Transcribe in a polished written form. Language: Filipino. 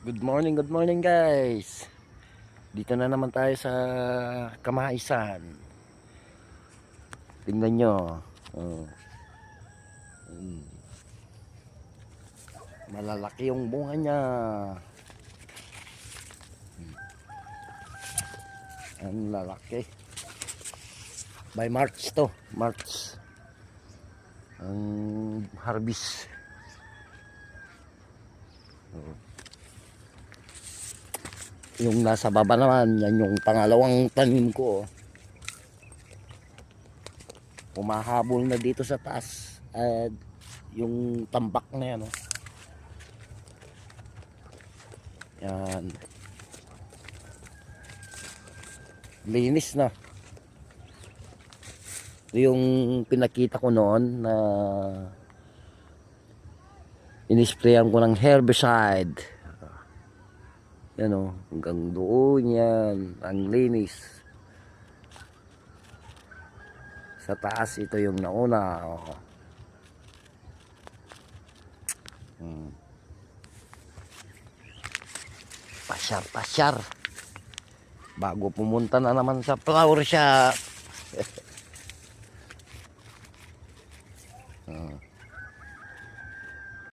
Good morning guys. Dito na naman tayo sa Kamaisan. Tingnan nyo. Oh. Mm. Malalaki yung bunga niya. Ang lalaki. By March to. March. Ang harvest. Oh. Yung nasa baba naman, yan yung pangalawang tanim ko. Pumahabol na dito sa taas. At yung tambak na yan. Oh. Yan. Linis na. Yung pinakita ko noon na inisprayan ko ng herbicide. Yan o, hanggang doon yan. Ang linis. Sa taas ito yung nauna. Oh. Pasyar. Bago pumunta na naman sa flower shop.